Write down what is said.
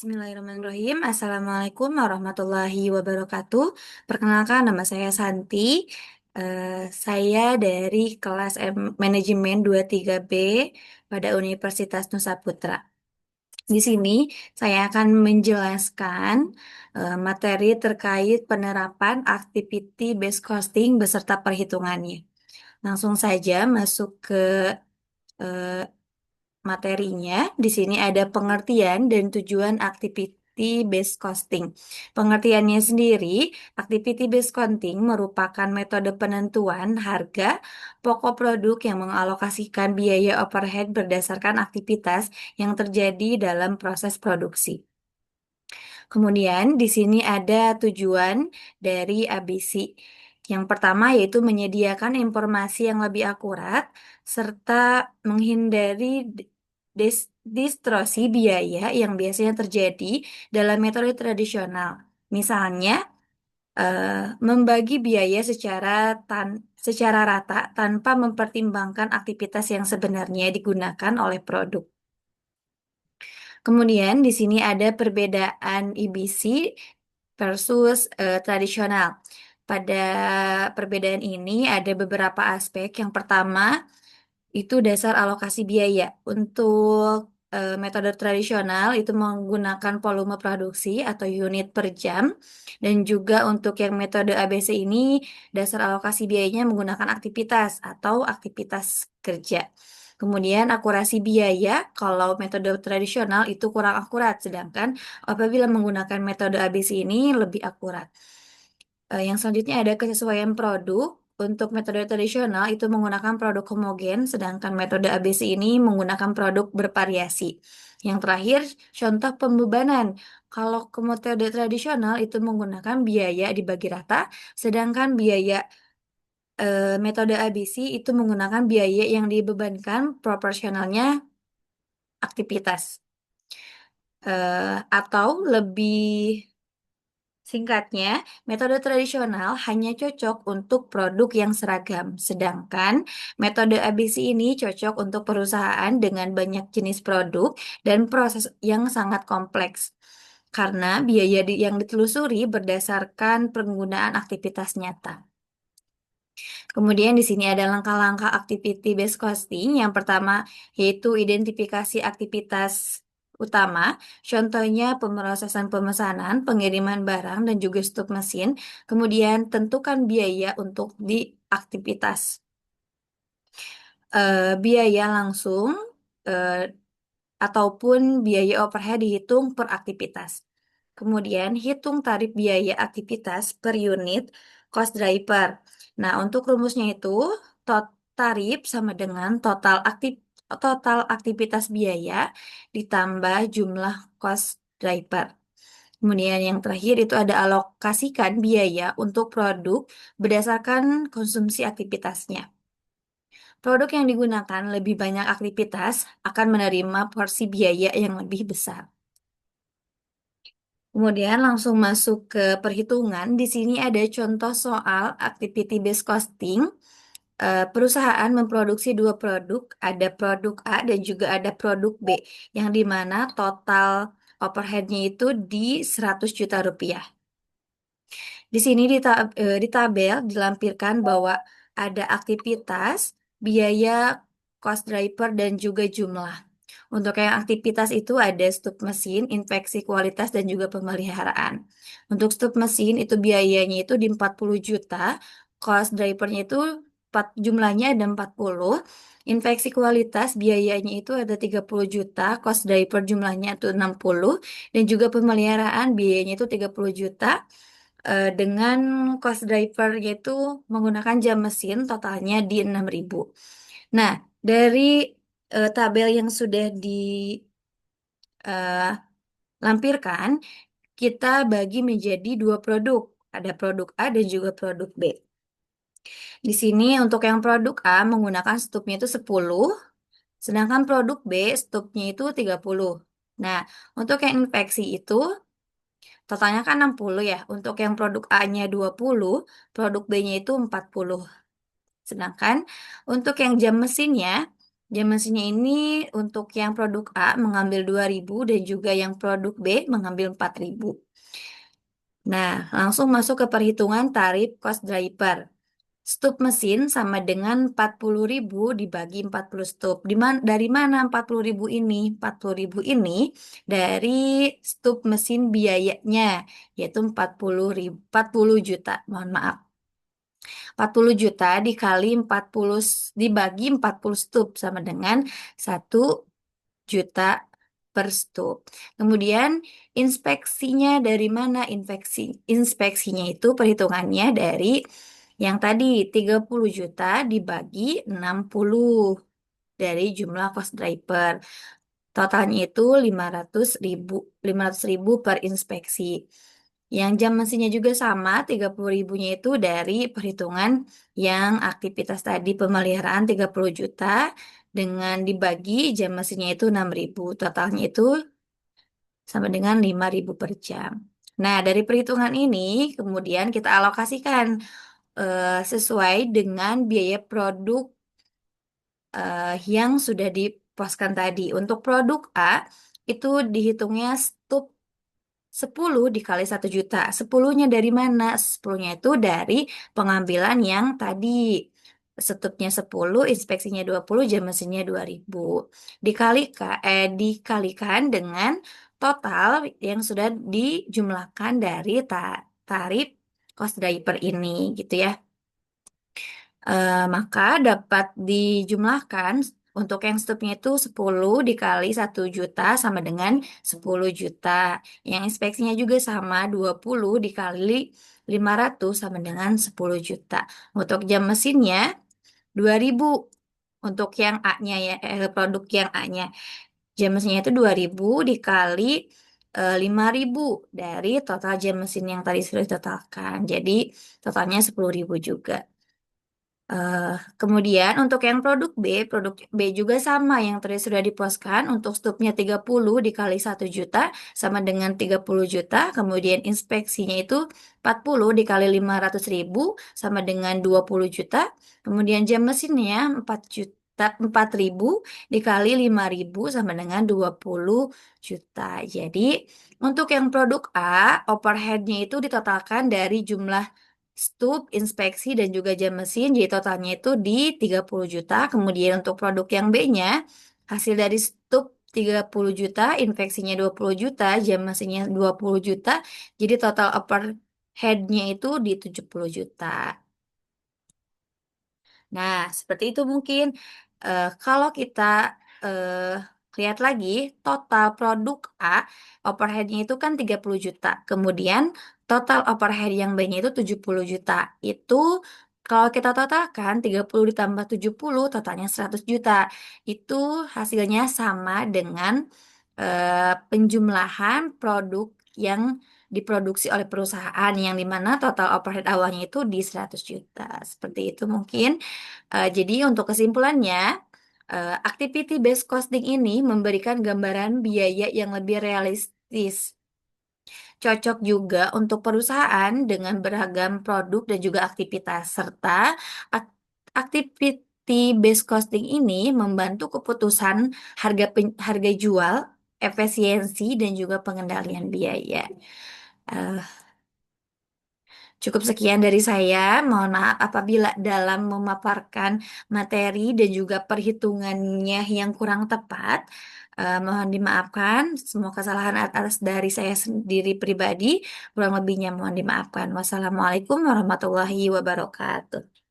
Bismillahirrahmanirrahim. Assalamualaikum warahmatullahi wabarakatuh. Perkenalkan, nama saya Santi. Saya dari kelas Manajemen 23B pada Universitas Nusa Putra. Di sini saya akan menjelaskan materi terkait penerapan activity based costing beserta perhitungannya. Langsung saja masuk ke eh, materinya. Di sini ada pengertian dan tujuan activity based costing. Pengertiannya sendiri, activity based costing merupakan metode penentuan harga pokok produk yang mengalokasikan biaya overhead berdasarkan aktivitas yang terjadi dalam proses produksi. Kemudian di sini ada tujuan dari ABC. Yang pertama yaitu menyediakan informasi yang lebih akurat serta menghindari distorsi biaya yang biasanya terjadi dalam metode tradisional. Misalnya, membagi biaya secara rata tanpa mempertimbangkan aktivitas yang sebenarnya digunakan oleh produk. Kemudian di sini ada perbedaan EBC versus tradisional. Pada perbedaan ini ada beberapa aspek. Yang pertama itu dasar alokasi biaya. Untuk metode tradisional itu menggunakan volume produksi atau unit per jam. Dan juga untuk yang metode ABC ini dasar alokasi biayanya menggunakan aktivitas atau aktivitas kerja. Kemudian akurasi biaya, kalau metode tradisional itu kurang akurat, sedangkan apabila menggunakan metode ABC ini lebih akurat. Yang selanjutnya ada kesesuaian produk. Untuk metode tradisional itu menggunakan produk homogen, sedangkan metode ABC ini menggunakan produk bervariasi. Yang terakhir, contoh pembebanan. Kalau ke metode tradisional itu menggunakan biaya dibagi rata, sedangkan biaya metode ABC itu menggunakan biaya yang dibebankan proporsionalnya aktivitas. Atau lebih singkatnya, metode tradisional hanya cocok untuk produk yang seragam, sedangkan metode ABC ini cocok untuk perusahaan dengan banyak jenis produk dan proses yang sangat kompleks. Karena biaya yang ditelusuri berdasarkan penggunaan aktivitas nyata. Kemudian di sini ada langkah-langkah activity based costing. Yang pertama yaitu identifikasi aktivitas utama, contohnya pemrosesan pemesanan, pengiriman barang, dan juga stok mesin. Kemudian tentukan biaya untuk di aktivitas. Biaya langsung eh, ataupun biaya overhead dihitung per aktivitas. Kemudian hitung tarif biaya aktivitas per unit cost driver. Nah, untuk rumusnya itu tarif sama dengan total aktivitas biaya ditambah jumlah cost driver. Kemudian yang terakhir itu ada alokasikan biaya untuk produk berdasarkan konsumsi aktivitasnya. Produk yang digunakan lebih banyak aktivitas akan menerima porsi biaya yang lebih besar. Kemudian langsung masuk ke perhitungan. Di sini ada contoh soal activity based costing. Perusahaan memproduksi dua produk, ada produk A dan juga ada produk B, yang dimana total overheadnya itu di 100 juta rupiah. Di sini di tabel dilampirkan bahwa ada aktivitas, biaya, cost driver, dan juga jumlah. Untuk yang aktivitas itu ada stuk mesin, infeksi kualitas, dan juga pemeliharaan. Untuk stuk mesin itu biayanya itu di 40 juta, cost drivernya itu jumlahnya ada 40, infeksi kualitas biayanya itu ada 30 juta, cost driver jumlahnya itu 60, dan juga pemeliharaan biayanya itu 30 juta, dengan cost driver yaitu menggunakan jam mesin totalnya di 6.000. Nah, dari tabel yang sudah dilampirkan, kita bagi menjadi dua produk. Ada produk A dan juga produk B. Di sini untuk yang produk A menggunakan stupnya itu 10, sedangkan produk B stupnya itu 30. Nah, untuk yang infeksi itu totalnya kan 60 ya. Untuk yang produk A-nya 20, produk B-nya itu 40. Sedangkan untuk yang jam mesinnya Jam mesinnya ini untuk yang produk A mengambil 2.000 dan juga yang produk B mengambil 4.000. Nah, langsung masuk ke perhitungan tarif cost driver. Stup mesin sama dengan 40.000 dibagi 40 stup. Dari mana 40.000 ini? 40.000 ini dari stup mesin biayanya, yaitu 40 juta. Mohon maaf. 40 juta dikali 40 dibagi 40 stup sama dengan 1 juta per stup. Kemudian inspeksinya dari mana? Inspeksinya itu perhitungannya dari yang tadi 30 juta dibagi 60 dari jumlah cost driver. Totalnya itu 500.000, 500.000 per inspeksi. Yang jam mesinnya juga sama, 30.000-nya itu dari perhitungan yang aktivitas tadi pemeliharaan 30 juta dengan dibagi jam mesinnya itu 6.000. Totalnya itu sama dengan 5.000 per jam. Nah, dari perhitungan ini kemudian kita alokasikan sesuai dengan biaya produk yang sudah diposkan tadi. Untuk produk A itu dihitungnya stup 10 dikali 1 juta. 10-nya dari mana? 10-nya itu dari pengambilan yang tadi. Stupnya 10, inspeksinya 20, jam mesinnya 2.000. Dikalikan dengan total yang sudah dijumlahkan dari tarif cost driver ini gitu ya. Maka dapat dijumlahkan untuk yang stupnya itu 10 dikali 1 juta sama dengan 10 juta. Yang inspeksinya juga sama 20 dikali 500 sama dengan 10 juta. Untuk jam mesinnya 2.000. Untuk yang A-nya ya, produk yang A-nya. Jam mesinnya itu 2.000 dikali 5.000 dari total jam mesin yang tadi sudah ditotalkan. Jadi totalnya 10.000 juga. Eh, Kemudian untuk yang produk B juga sama yang tadi sudah diposkan untuk stupnya 30 dikali 1 juta sama dengan 30 juta. Kemudian inspeksinya itu 40 dikali 500.000 sama dengan 20 juta. Kemudian jam mesinnya 4 juta 4.000 dikali 5.000 sama dengan 20 juta. Jadi untuk yang produk A, overheadnya itu ditotalkan dari jumlah stup, inspeksi, dan juga jam mesin. Jadi totalnya itu di 30 juta. Kemudian untuk produk yang B-nya, hasil dari stup 30 juta, inspeksinya 20 juta, jam mesinnya 20 juta. Jadi total overhead-nya itu di 70 juta. Nah, seperti itu mungkin. Kalau kita eh, lihat lagi, total produk A, overhead-nya itu kan 30 juta. Kemudian total overhead yang B-nya itu 70 juta. Itu kalau kita totalkan 30 ditambah 70, totalnya 100 juta. Itu hasilnya sama dengan penjumlahan produk yang diproduksi oleh perusahaan yang dimana total overhead awalnya itu di 100 juta. Seperti itu mungkin. Jadi untuk kesimpulannya, activity based costing ini memberikan gambaran biaya yang lebih realistis. Cocok juga untuk perusahaan dengan beragam produk dan juga aktivitas serta ak- activity based costing ini membantu keputusan harga jual, efisiensi dan juga pengendalian biaya. Eh, Cukup sekian dari saya. Mohon maaf apabila dalam memaparkan materi dan juga perhitungannya yang kurang tepat. Mohon dimaafkan. Semua kesalahan atas dari saya sendiri pribadi. Kurang lebihnya mohon dimaafkan. Wassalamualaikum warahmatullahi wabarakatuh.